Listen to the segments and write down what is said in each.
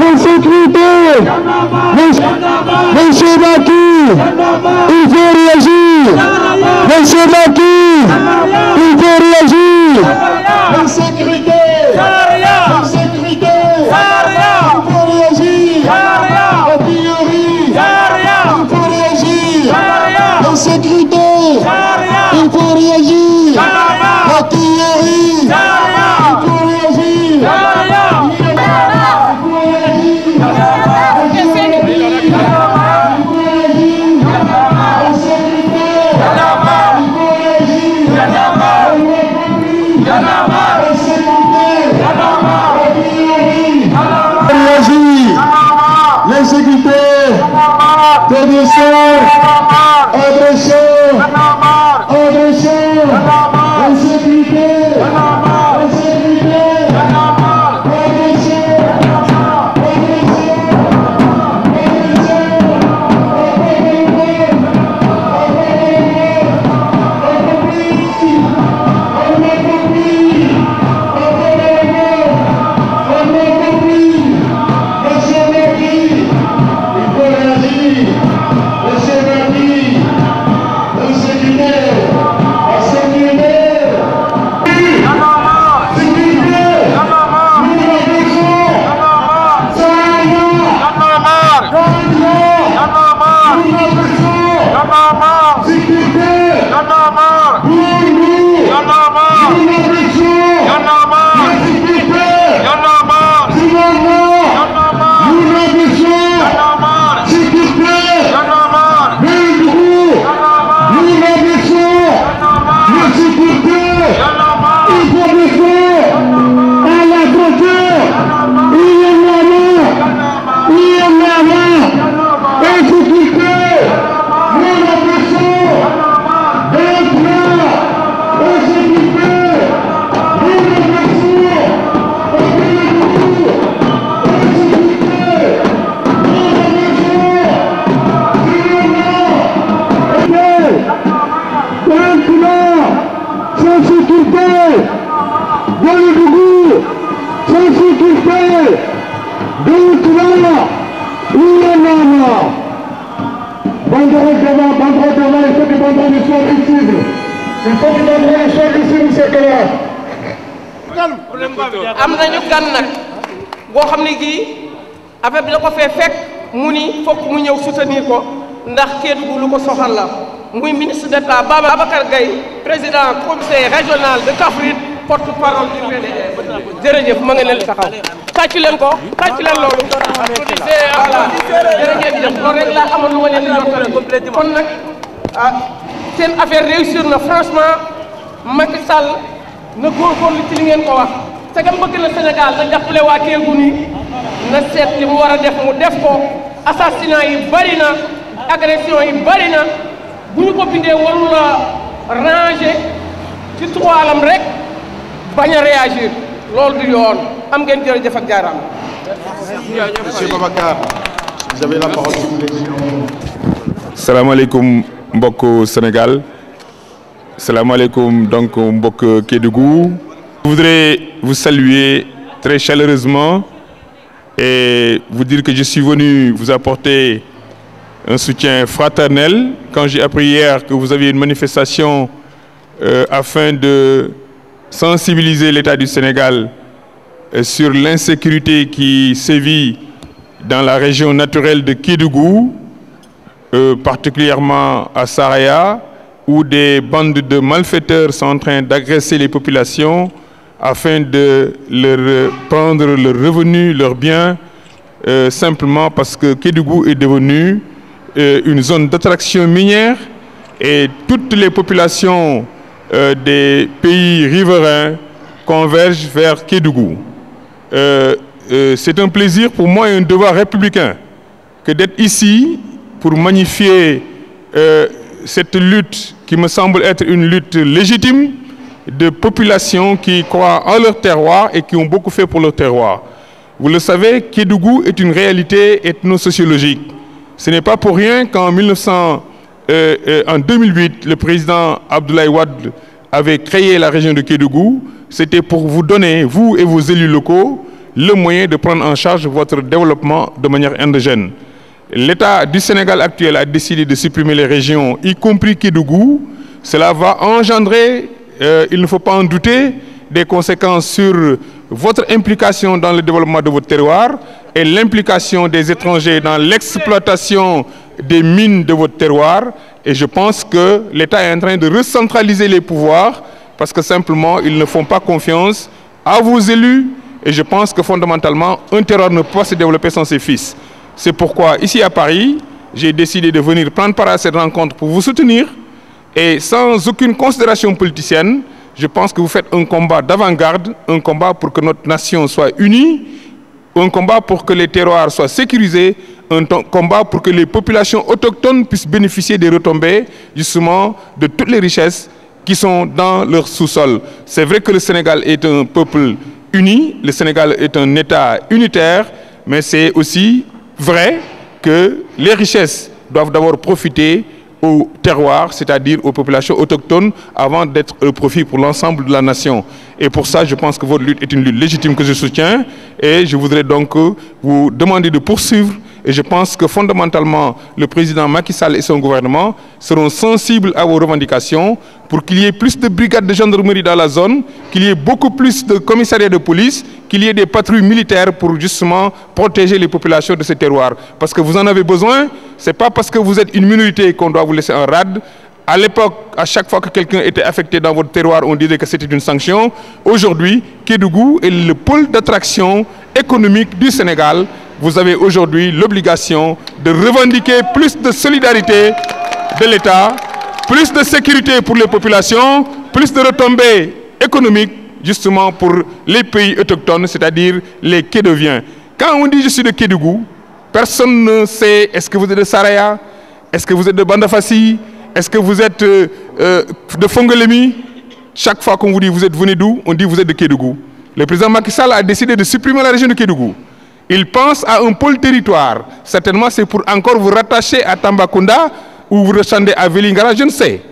L'insécurité, Monsieur Macky, il faut réagir. Monsieur Macky, il faut réagir. L'insécurité, l'insécurité, il faut réagir. L'artillerie, il faut réagir. L'insécurité, il faut réagir. L'artillerie, il faut réagir. L'insécurité, agression, agression, agression, l'insécurité, l'insécurité, am nañu gan nag boo xam ne gii affaire bi da ko fee fekk mu ni fokk mu ñëw soutenir ko ndax Kédougou lu ko soxal la muy ministre d'État Babacar Gaye président conseil régional de Kaffrine porte-parole du PDS jërëjëf ma nga leen taxaw tàccu leen ko tàccu leen loolu voilà jërëjëf loolu rek laa amoon lu ma leen di kon nag seen affaire réussir na franchement Macky Sall na góorgóorlu ci li ngeen ko wax sagam bëgg na Sénégal na jàppale waa Kédougou nii na seet li mu war a def mu def ko assassinat yi bari na agression yi bari na bu ñu ko bindee warul la ranger ci toilam rek bañ a réagir loolu du yoon am ngeen jërëjëf ak jaaraam. Monsieur Babacar, vous avez la parole. Salam alaikum mbokk Sénégal. Salam alaikum donc mbokk Kédougou. Je voudrais vous saluer très chaleureusement et vous dire que je suis venu vous apporter un soutien fraternel. Quand j'ai appris hier que vous aviez une manifestation afin de sensibiliser l'État du Sénégal sur l'insécurité qui sévit dans la région naturelle de Kédougou, particulièrement à Saraya, où des bandes de malfaiteurs sont en train d'agresser les populations afin de leur prendre leurs revenus, leurs biens, simplement parce que Kédougou est devenu une zone d'attraction minière et toutes les populations des pays riverains convergent vers Kédougou. C'est un plaisir pour moi et un devoir républicain que d'être ici pour magnifier cette lutte qui me semble être une lutte légitime de populations qui croient en leur terroir et qui ont beaucoup fait pour leur terroir. Vous le savez, Kédougou est une réalité ethno-sociologique. Ce n'est pas pour rien qu'en 1900 en 2008, le président Abdoulaye Wade avait créé la région de Kédougou, c'était pour vous donner, vous et vos élus locaux, le moyen de prendre en charge votre développement de manière endogène. L'État du Sénégal actuel a décidé de supprimer les régions, y compris Kédougou. Cela va engendrer, il ne faut pas en douter, des conséquences sur votre implication dans le développement de votre terroir et l'implication des étrangers dans l'exploitation des mines de votre terroir. Et je pense que l'État est en train de recentraliser les pouvoirs parce que simplement, ils ne font pas confiance à vos élus. Et je pense que fondamentalement, un terroir ne peut pas se développer sans ses fils. C'est pourquoi, ici à Paris, j'ai décidé de venir prendre part à cette rencontre pour vous soutenir. Et sans aucune considération politicienne, je pense que vous faites un combat d'avant-garde, un combat pour que notre nation soit unie, un combat pour que les terroirs soient sécurisés, un combat pour que les populations autochtones puissent bénéficier des retombées, justement, de toutes les richesses qui sont dans leur sous-sol. C'est vrai que le Sénégal est un peuple uni, le Sénégal est un État unitaire, mais c'est aussi vrai que les richesses doivent d'abord profiter au terroir, c'est-à-dire aux populations autochtones, avant d'être au profit pour l'ensemble de la nation. Et pour ça, je pense que votre lutte est une lutte légitime que je soutiens. Et je voudrais donc vous demander de poursuivre. Et je pense que fondamentalement, le président Macky Sall et son gouvernement seront sensibles à vos revendications pour qu'il y ait plus de brigades de gendarmerie dans la zone, qu'il y ait beaucoup plus de commissariats de police, qu'il y ait des patrouilles militaires pour justement protéger les populations de ces terroirs. Parce que vous en avez besoin, ce n'est pas parce que vous êtes une minorité qu'on doit vous laisser en rade. À l'époque, à chaque fois que quelqu'un était affecté dans votre terroir, on disait que c'était une sanction. Aujourd'hui, Kédougou est le pôle d'attraction économique du Sénégal. Vous avez aujourd'hui l'obligation de revendiquer plus de solidarité de l'État, plus de sécurité pour les populations, plus de retombées économiques justement pour les pays autochtones, c'est-à-dire les Kédoviens. Quand on dit je suis de Kédougou, personne ne sait est-ce que vous êtes de Saraya, est-ce que vous êtes de Bandafassi, est-ce que vous êtes de Fongolémi. Chaque fois qu'on vous dit vous êtes venu d'où, on dit vous êtes de Kédougou. Le président Macky Sall a décidé de supprimer la région de Kédougou. Il pense à un pôle territoire. Certainement, c'est pour encore vous rattacher à Tambacounda ou vous rattacher à Vélingara, je ne sais.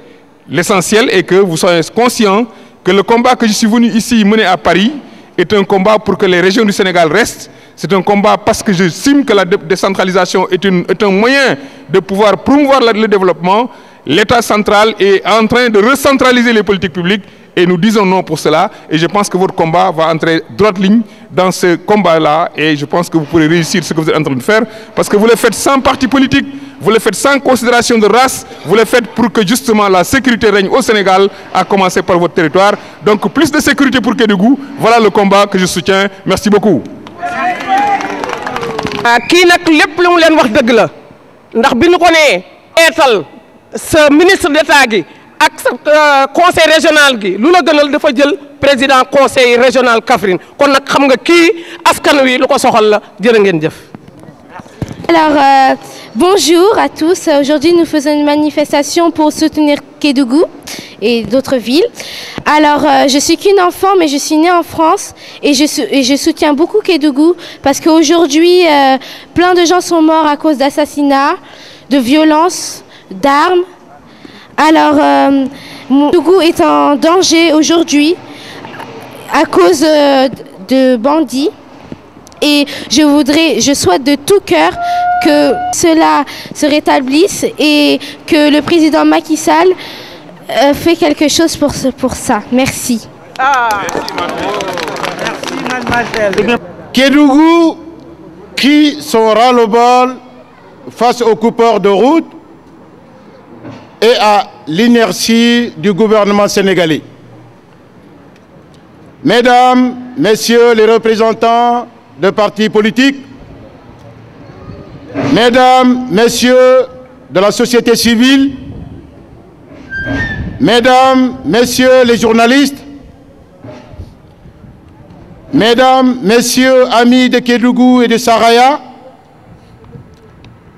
L'essentiel est que vous soyez conscient que le combat que je suis venu ici mener à Paris est un combat pour que les régions du Sénégal restent. C'est un combat parce que j'estime que la décentralisation est un moyen de pouvoir promouvoir le développement. L'État central est en train de recentraliser les politiques publiques et nous disons non pour cela. Et je pense que votre combat va entrer droite ligne dans ce combat-là et je pense que vous pourrez réussir ce que vous êtes en train de faire parce que vous le faites sans parti politique, vous le faites sans considération de race, vous le faites pour que justement la sécurité règne au Sénégal, à commencer par votre territoire. Donc plus de sécurité pour Kédougou, voilà le combat que je soutiens. Merci beaucoup. kii nag lépp lu mu leen wax dëgg la ndax bi ñu ko nee eetal sa ministre d'État gi ak sa conseil régional gi lu la gënal dafa jël président conseil régional Kaffrine kon nag xam nga kii askan wi lu ko soxal la jërë ngeen jëf. Alors, bonjour à tous. Aujourd'hui, nous faisons une manifestation pour soutenir Kédougou et d'autres villes. Alors, je suis qu'une enfant, mais je suis née en France et je soutiens beaucoup Kédougou parce qu'aujourd'hui, plein de gens sont morts à cause d'assassinats, de violences, d'armes. Alors, Kédougou est en danger aujourd'hui à cause de bandits. Et je souhaite de tout cœur que cela se rétablisse et que le président Macky Sall fait quelque chose pour ça. Merci. Merci, mademoiselle. Kédougou crie son ras-le-bol face aux coupeurs de route et à l'inertie du gouvernement sénégalais. Mesdames, Messieurs les représentants de partis politiques, Mesdames, Messieurs de la société civile, Mesdames, Messieurs les journalistes, Mesdames, Messieurs, amis de Kédougou et de Saraya,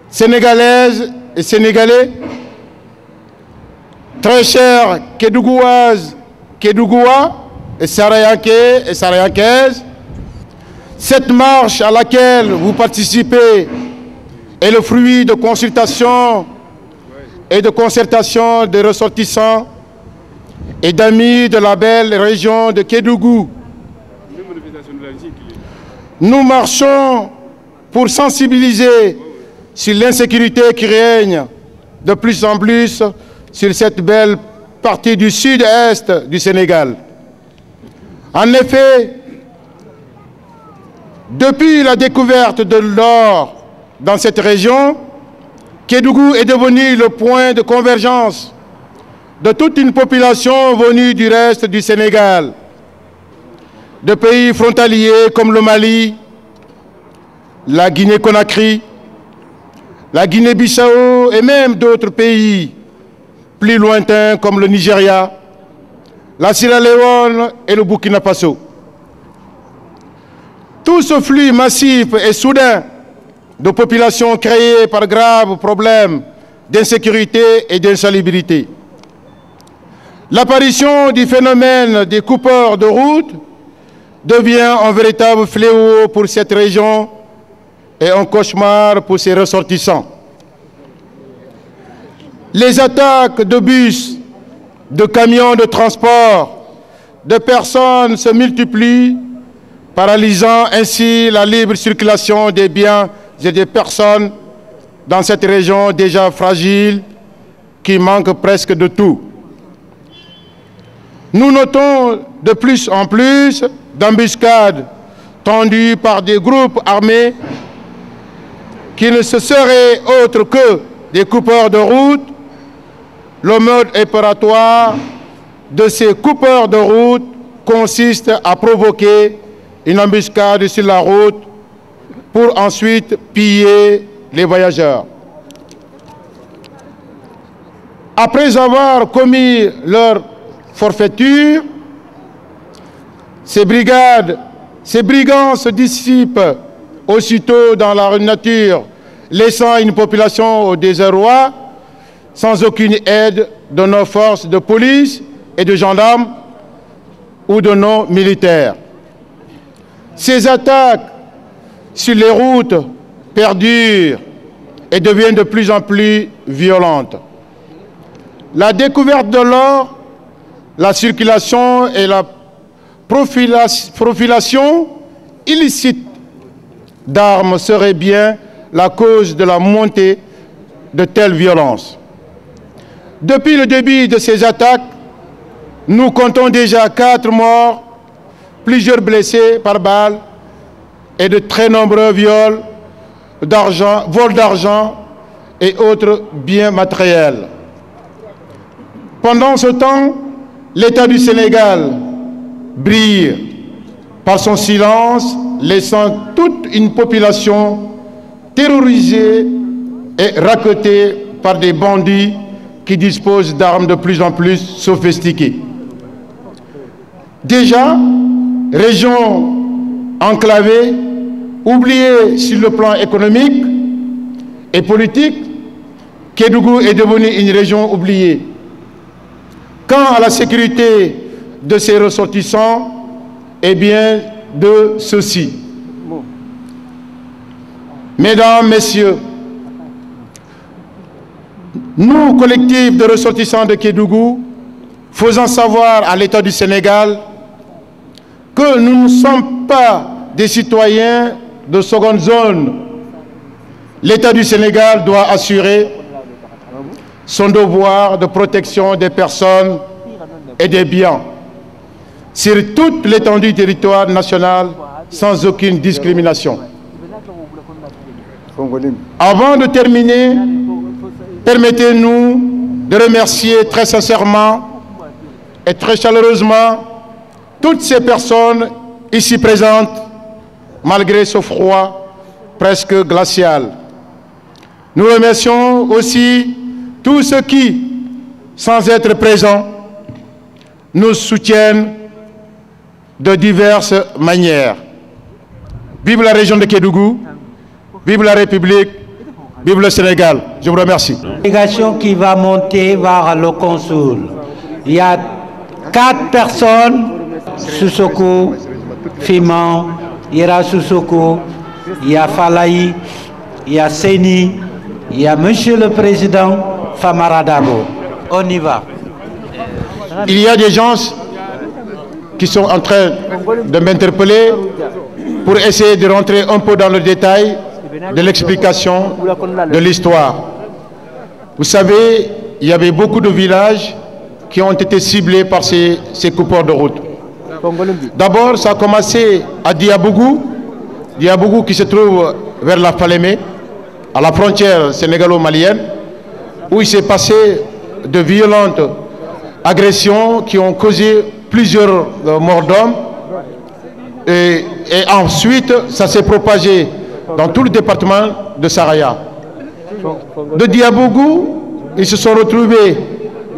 Sénégalaises et Sénégalais, très chers Kédougouaises, Kédougouas et Sarayankais et Sarayankaises, cette marche à laquelle vous participez est le fruit de consultations et de concertation des ressortissants et d'amis de la belle région de Kédougou. Nous marchons pour sensibiliser sur l'insécurité qui règne de plus en plus sur cette belle partie du sud-est du Sénégal. En effet, depuis la découverte de l'or dans cette région, Kédougou est devenu le point de convergence de toute une population venue du reste du Sénégal, de pays frontaliers comme le Mali, la Guinée-Conakry, la Guinée-Bissau et même d'autres pays plus lointains comme le Nigeria, la Sierra Leone et le Burkina Faso. Tout ce flux massif et soudain de populations créées par graves problèmes d'insécurité et d'insalubrité. L'apparition du phénomène des coupeurs de route devient un véritable fléau pour cette région et un cauchemar pour ses ressortissants. Les attaques de bus, de camions de transport, de personnes se multiplient, paralysant ainsi la libre circulation des biens et des personnes dans cette région déjà fragile qui manque presque de tout. Nous notons de plus en plus d'embuscades tendues par des groupes armés qui ne se seraient autres que des coupeurs de route. Le mode opératoire de ces coupeurs de route consiste à provoquer une embuscade sur la route pour ensuite piller les voyageurs. Après avoir commis leur forfaiture, ces brigands se dissipent aussitôt dans la nature, laissant une population au désarroi, sans aucune aide de nos forces de police et de gendarmes ou de nos militaires. Ces attaques sur les routes perdurent et deviennent de plus en plus violentes. La découverte de l'or, la circulation et la profilation illicite d'armes seraient bien la cause de la montée de telles violences. Depuis le début de ces attaques, nous comptons déjà 4 morts, plusieurs blessés par balle et de très nombreux vols d'argent et autres biens matériels. Pendant ce temps, l'État du Sénégal brille par son silence, laissant toute une population terrorisée et rackettée par des bandits qui disposent d'armes de plus en plus sophistiquées. Déjà, région enclavée, oubliée sur le plan économique et politique, Kédougou est devenue une région oubliée. Quant à la sécurité de ses ressortissants, eh bien, de ceux-ci. Mesdames, Messieurs, nous, collectifs de ressortissants de Kédougou, faisons savoir à l'État du Sénégal que nous ne sommes pas des citoyens de seconde zone. L'État du Sénégal doit assurer son devoir de protection des personnes et des biens sur toute l'étendue du territoire national sans aucune discrimination. Avant de terminer, permettez-nous de remercier très sincèrement et très chaleureusement toutes ces personnes ici présentes, malgré ce froid presque glacial. Nous remercions aussi tous ceux qui, sans être présents, nous soutiennent de diverses manières. Vive la région de Kédougou, vive la République, vive le Sénégal. Je vous remercie. La délégation qui va monter vers le consul. Il y a 4 personnes, Soussoko, Fiman, Ira Soussoko, il y a Falaï, il y a Seni, il y a Monsieur le Président, Famaradabo. On y va. Il y a des gens qui sont en train de m'interpeller pour essayer de rentrer un peu dans le détail de l'explication de l'histoire. Vous savez, il y avait beaucoup de villages qui ont été ciblés par ces coupeurs de route. D'abord, ça a commencé à Diabougou, qui se trouve vers la Falémé, à la frontière sénégalo-malienne, où il s'est passé de violentes agressions qui ont causé plusieurs morts d'hommes. Et ensuite, ça s'est propagé dans tout le département de Saraya. De Diabougou, ils se sont retrouvés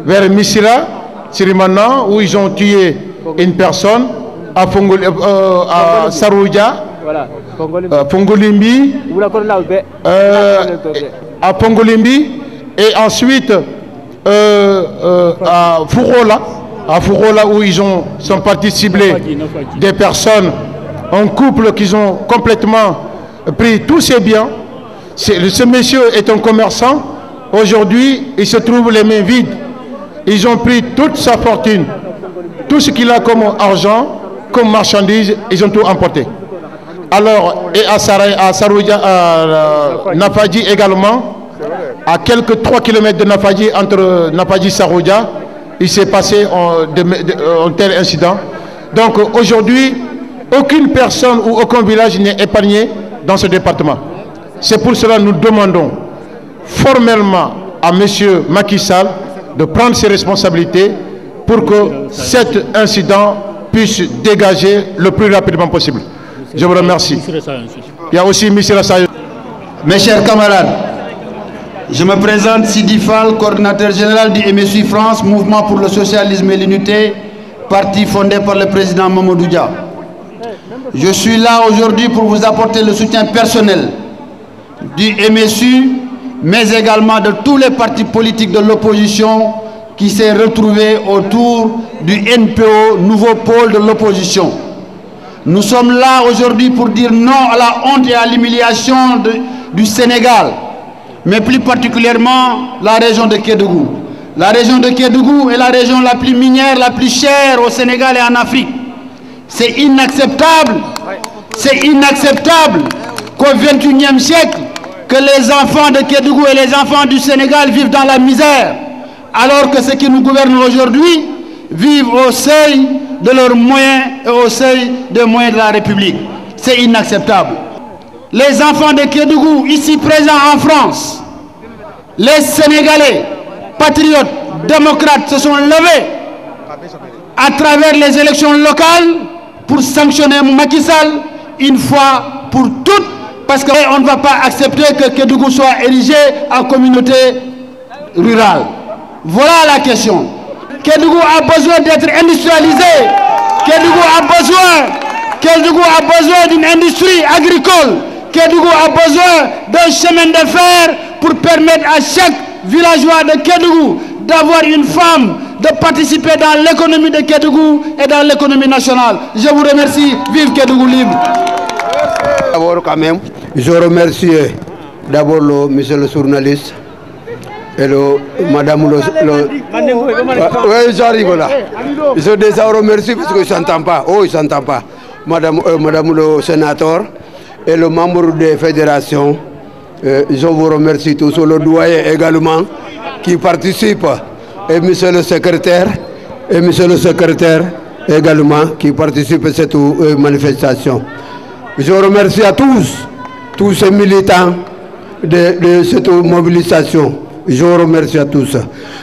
vers Missira, Sirimana, où ils ont tué une personne, à Sarouja, Pongolimbi, à Pongolimbi, et ensuite à Fourola, où ils sont partis cibler des personnes, un couple qui ont complètement pris tous ses biens. Ce monsieur est un commerçant. Aujourd'hui, il se trouve les mains vides. Ils ont pris toute sa fortune, tout ce qu'il a comme argent, comme marchandise, ils ont tout emporté. Alors, et à Sarouja, à Nafadji également, à quelques 3 km de Nafadji, entre Nafadji et Sarouja, il s'est passé un tel incident. Donc aujourd'hui, aucune personne ou aucun village n'est épargné dans ce département. C'est pour cela que nous demandons formellement à M. Macky Sall de prendre ses responsabilités pour que cet incident puisse dégager le plus rapidement possible. Je vous remercie. Il y a aussi M. Rassayo. Mes chers camarades, je me présente Sidi Fall, coordinateur général du MSU France, Mouvement pour le socialisme et l'unité, parti fondé par le président Mamadou Dia. Je suis là aujourd'hui pour vous apporter le soutien personnel du MSU, mais également de tous les partis politiques de l'opposition qui s'est retrouvé autour du NPO, nouveau pôle de l'opposition. Nous sommes là aujourd'hui pour dire non à la honte et à l'humiliation du Sénégal, mais plus particulièrement la région de Kédougou. La région de Kédougou est la région la plus minière, la plus chère au Sénégal et en Afrique. C'est inacceptable qu'au XXIe siècle, que les enfants de Kédougou et les enfants du Sénégal vivent dans la misère, alors que ceux qui nous gouvernent aujourd'hui vivent au seuil de leurs moyens et au seuil des moyens de la République. C'est inacceptable. Les enfants de Kédougou, ici présents en France, les Sénégalais, patriotes, démocrates, se sont levés à travers les élections locales pour sanctionner Macky Sall une fois pour toutes, parce qu'on ne va pas accepter que Kédougou soit érigé en communauté rurale. Voilà la question. Kédougou a besoin d'être industrialisé. Kédougou a besoin d'une industrie agricole. Kédougou a besoin d'un chemin de fer pour permettre à chaque villageois de Kédougou d'avoir une femme, de participer dans l'économie de Kédougou et dans l'économie nationale. Je vous remercie. Vive Kédougou libre. D'abord, quand même, je remercie d'abord monsieur le journaliste et madame le... Oui, j'arrive là. Je déjà remercie parce que je n'entends pas. Oh, je n'entends pas. Madame le sénateur et le membre des fédérations, je vous remercie tous. Le doyen également qui participe et monsieur le secrétaire également qui participe à cette manifestation. Je remercie à tous ces militants de cette mobilisation. Je vous remercie à tous.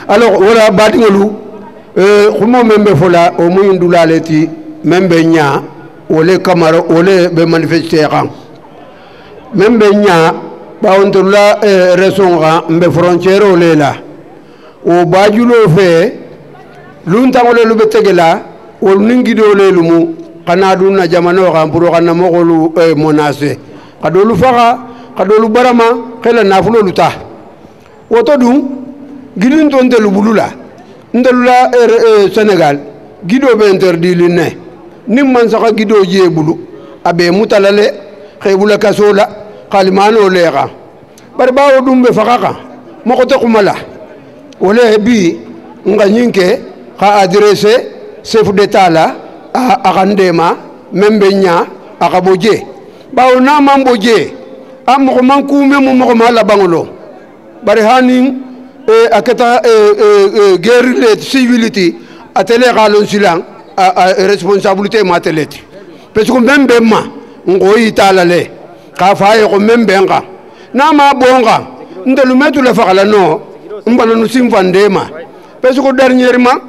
Alors, voilà, Badingolou, comment même fola, au moins doula leti, même benya, ou les camarades, ou les manifestants. Même benya, on te la raison, mais frontière ou les là. Au Badulo fait, l'untango le betegela, ou l'ingido le lumu, Kanaduna Jamano, pour Ranamoro menacé. Kadolu Fara, Kadolu Barama, Kela Nafulo Luta. Otodou, Gidun Tonte Lubulula, Ndalula Sénégal, Guido be interdit l'une, Nimman Saka Guido Yebulu, Abe Moutalale, Kebula Kasola, Kalimano Lera. Barbao Dumbe Faraka, Mokotokumala, ole bi nga nyinke ka adressé chef d'état la a akandema membe nya akaboje bawo na mamboje am ko man kume mo ma la bangolo bari hanin akata guerre civilité atele galon silang responsabilité mateleti parce que membe ma ngoyi talale ka faye ko membe nga na ma bonga ndelu metu le fakala no mbana no simfandema parce que dernièrement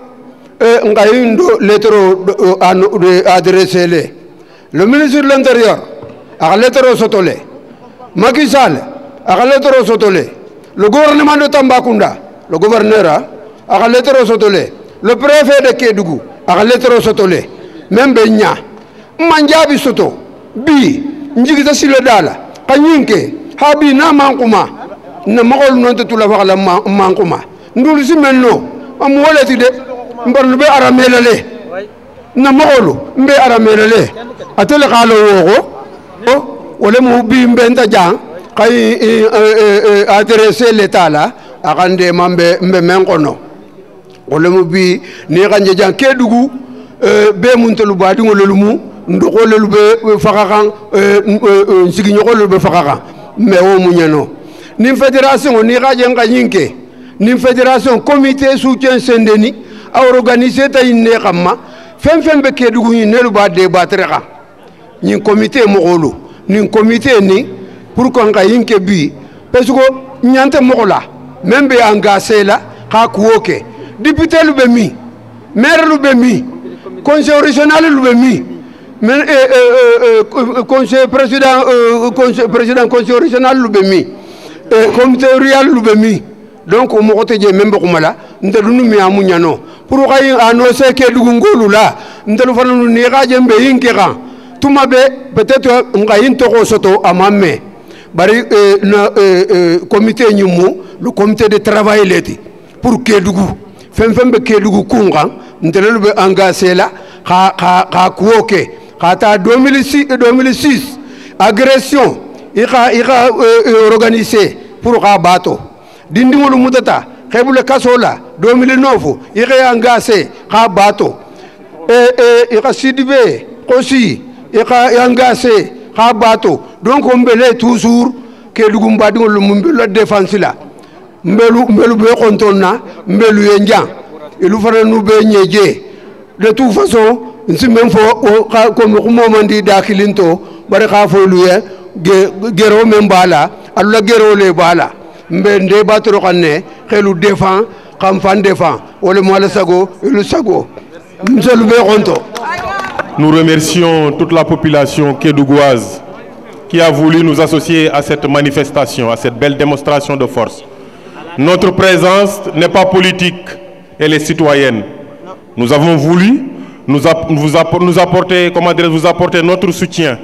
ngayindo lettre adressé le ministre de l'Intérieur a lettre sotolé Macky Sall a lettre sotolé le gouvernement de Tambacounda le gouverneur a lettre sotolé le préfet de Kédougou a lettre sotolé même benya manjabi soto bi njigita sile dala kanyinke habi na mankuma na magol non te tula fakala mankuma ndulu simenno am wolati de mbarnu be aramelale na magolu mbe aramelale atele khalo wogo wala mu bi mbenta jang kay adresser l'état là akande mambe mbe menkono wala mu bi ni kanje jang Kédougou be muntelu badi ngololumu ndokole be fakakan sigi nyokole be fakakan mais o munyano ni fédération ni gaje nganyinke ni fédération comité soutien Saint-Denis a organisé tay ne xamma fem be Kédougou ni nelu ba débattre ka ni comité mogolu ni comité ni pour qu'on ngayinke bi parce que nyante mogola même be engagé la ka kuoke député lu be mi maire lu be mi conseil régional lu be mi conseil président conseil régional lu be mi comité rural lu be mi donc o mo je membe ko mala ndelu nu mi amunyano pour kay annoncer ke dugu ngolu la ndelu fanu ni gaje mbe yinke kan tuma be peut-être ngayin to ko soto amamme bari comité nyumu le comité de travail leti pour ke dugu fembe ke dugu kunga ndelu be engagé la ka kuoke kata 2006 agression ira organisé pour ka bato dindingolu mutata khebule kasola 2009 ira engagé ka bato ira sidibe aussi ira engagé ka bato donc on belé toujours que dugumba dingolu mbelo défense la mbelu be kontonna mbelu yenjan ilu fara nu be nyeje de toute façon nsi même fo comme mandi dakilinto bare ka fo luye gero men bala alla gero le bala mbe nde batro kanne xelu défend xam fan défend wala mo la sago lu sago mselu be ronto. Nous remercions toute la population kédougoise qui a voulu nous associer à cette manifestation, à cette belle démonstration de force. Notre présence n'est pas politique, elle est citoyenne. Nous avons voulu vous apporter notre soutien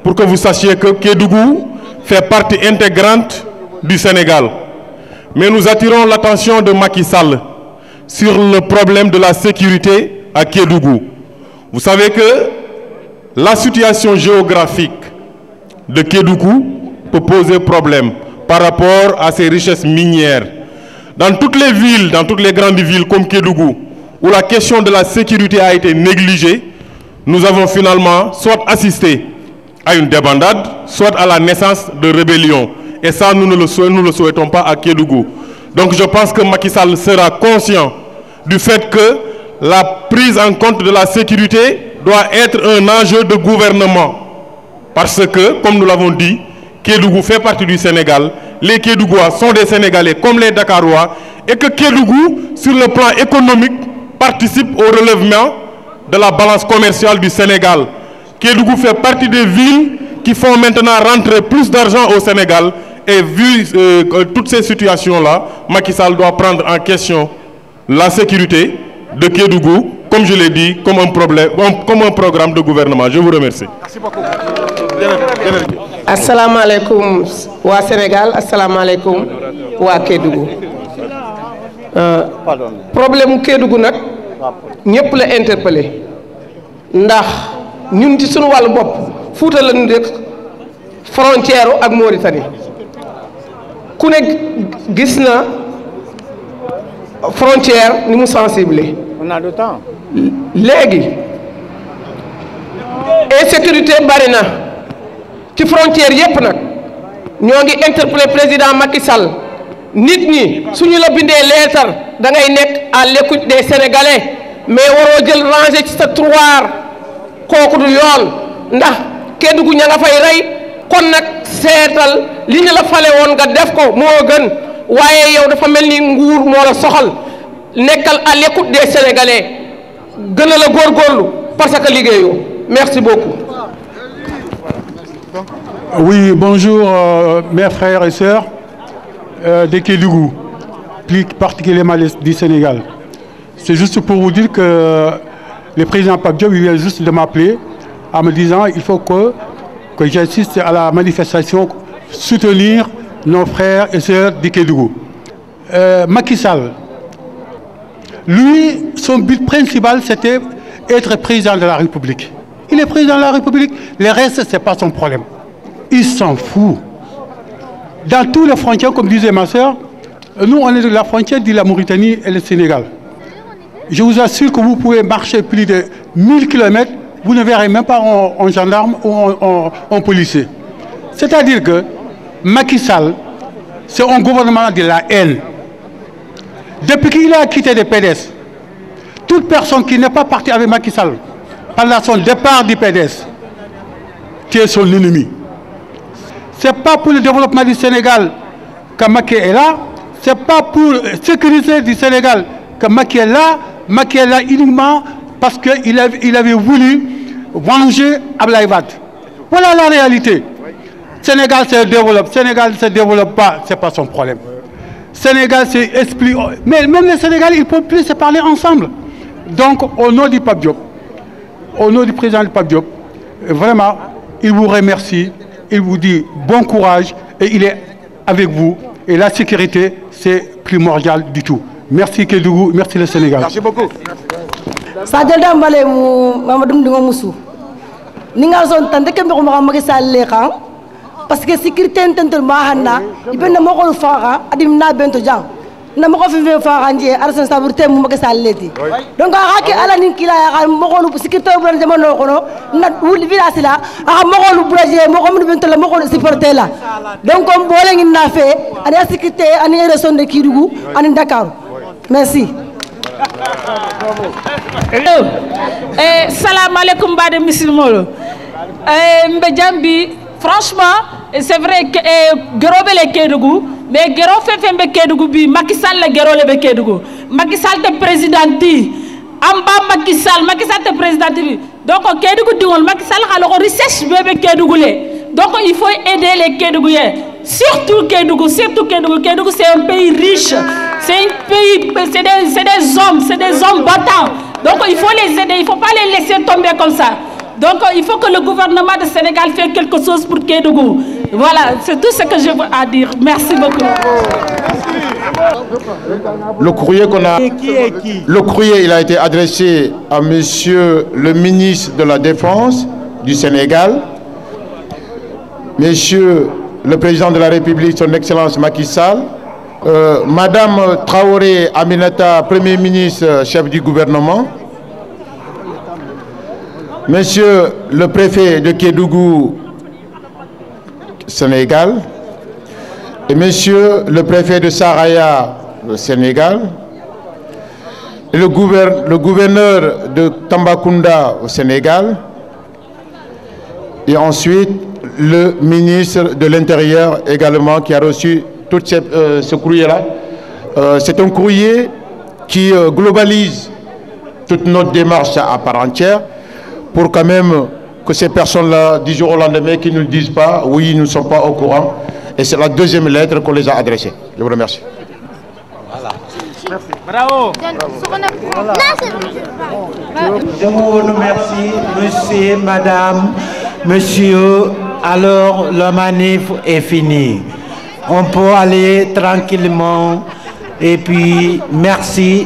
pour que vous sachiez que Kédougou fait partie intégrante du Sénégal. Mais nous attirons l'attention de Macky Sall sur le problème de la sécurité à Kédougou. Vous savez que la situation géographique de Kédougou peut poser problème par rapport à ses richesses minières. Dans toutes les villes, dans toutes les grandes villes comme Kédougou, où la question de la sécurité a été négligée, nous avons finalement soit assisté à une débandade, soit à la naissance de rébellions. Et ça, nous ne le souhaitons pas à Kédougou. Donc je pense que Macky Sall sera conscient du fait que la prise en compte de la sécurité doit être un enjeu de gouvernement. Parce que, comme nous l'avons dit, Kédougou fait partie du Sénégal. Les Kédougois sont des Sénégalais comme les Dakarois. Et que Kédougou, sur le plan économique, participe au relèvement de la balance commerciale du Sénégal. Kédougou fait partie des villes qui font maintenant rentrer plus d'argent au Sénégal. Et vu toutes ces situations-là, Macky Sall doit prendre en question la sécurité de Kédougou, comme je l'ai dit, comme un programme de gouvernement. Je vous remercie. Merci beaucoup. Assalamu alaikum wa Sénégal, assalamu alaikum wa Kédougou. Problème Kédougou nak ñepp la interpeller ndax ñun ci sunu walu bop Fouta la ñu dëkk frontière ak Mauritanie ku ne gis na frontière ni mu sensible. On a le temps. Léegi insécurité bari na ci frontière yépp nag ñoo ngi interpellé président Macky Sall nit ñi suñu la bindee leetar da ngay nekk à l'écoute des Sénégalais mais waroo jël ranger ci sa tiroir kooku du yoon ndax Kédougou ña nga fay rey kon nag seetal li ñu la fale woon nga def ko moo gën waaye yow dafa mel ni nguur moo la soxal nekkal à l'écoute des Sénégalais gën a la góorgóorlu parce que liggéeyoo merci beaucoup. Oui, bonjour mes frères et sœurs de Kédougou, plus particulièrement du Sénégal. C'est juste pour vous dire que le président Pape Diop vient juste de m'appeler en me disant qu'il faut que j'assiste à la manifestation, soutenir nos frères et sœurs de Kédougou. Macky Sall, lui, son but principal, c'était être président de la République. Il est président de la République, le reste, ce n'est pas son problème. Il s'en fout. Dans toutes les frontières, comme disait ma soeur, nous, on est de la frontière de la Mauritanie et le Sénégal. Je vous assure que vous pouvez marcher plus de 1000 km, vous ne verrez même pas un gendarme ou un policier. C'est-à-dire que Macky Sall, c'est un gouvernement de la haine. Depuis qu'il a quitté le PDS, toute personne qui n'est pas partie avec Macky Sall, pendant son départ du PDS, qui est son ennemi. Ce n'est pas pour le développement du Sénégal que Macky est là, ce n'est pas pour sécuriser du Sénégal que Macky est là uniquement parce qu'il avait voulu venger Abdoulaye Wade. Voilà la réalité. Sénégal se développe pas, ce n'est pas son problème. Sénégal c'est esprit, mais même le Sénégal, ils ne peuvent plus se parler ensemble. Donc, au nom du Pape Diop, au nom du président du Pape Diop, vraiment, il vous remercie, il vous dit bon courage et il est avec vous. Et la sécurité, c'est primordial du tout. Merci Kédougou, merci le Sénégal. Merci beaucoup. Sadjelda Mbale Mamadou Ndingo Moussou. Ninga zone tande ke mo Macky Sall le kan parce que sécurité tente mahana ibena mo ko fara adim na bento jang na mo ko fi fara nje arsan saburté mo Macky Sall leti donc a ke ala nin kila ya mo ko sécurité bu jamono ko na wul village la a mo ko projet mo ko bento la mo ko supporter la donc on bolé ngi na fe ani sécurité ani région de Kédougou ani Dakar merci. Salam alaikum bade musulmano. Mbedjambi franchement c'est vrai que Gérobe le Kédougou mais Géro Fefembe Kédougou bi Macky Sall la Géro le Kédougou Macky Sall te présidenti amba Macky Sall te présidenti donc Kédougou dingol Macky Sall xalo ko recherche bébé Kédougou le donc il faut aider les Kédougouiens surtout Kédougou Kédougou c'est un pays riche c'est un pays c'est des hommes battants donc il faut les aider il faut pas les laisser tomber comme ça. Donc il faut que le gouvernement du Sénégal fasse quelque chose pour Kédougou. Voilà, c'est tout ce que je veux à dire. Merci beaucoup. Le courrier qu'on a, le courrier, il a été adressé à Monsieur le ministre de la Défense du Sénégal, Monsieur le président de la République, son Excellence Macky Sall, Madame Traoré Aminata, Premier ministre, chef du gouvernement, Monsieur le préfet de Kédougou, Sénégal, et Monsieur le préfet de Saraya, le Sénégal, et le gouverneur de Tambacounda au Sénégal, et ensuite le ministre de l'Intérieur également qui a reçu tout ce courrier-là. C'est un courrier qui globalise toute notre démarche à part entière, pour quand même que ces personnes-là, du jour au lendemain, qui ne nous disent pas, oui, nous ne sommes pas au courant. Et c'est la deuxième lettre qu'on les a adressée. Je vous remercie. Voilà. Bravo. Je vous remercie, monsieur, madame, monsieur. Alors, la manif est finie. On peut aller tranquillement. Et puis, merci.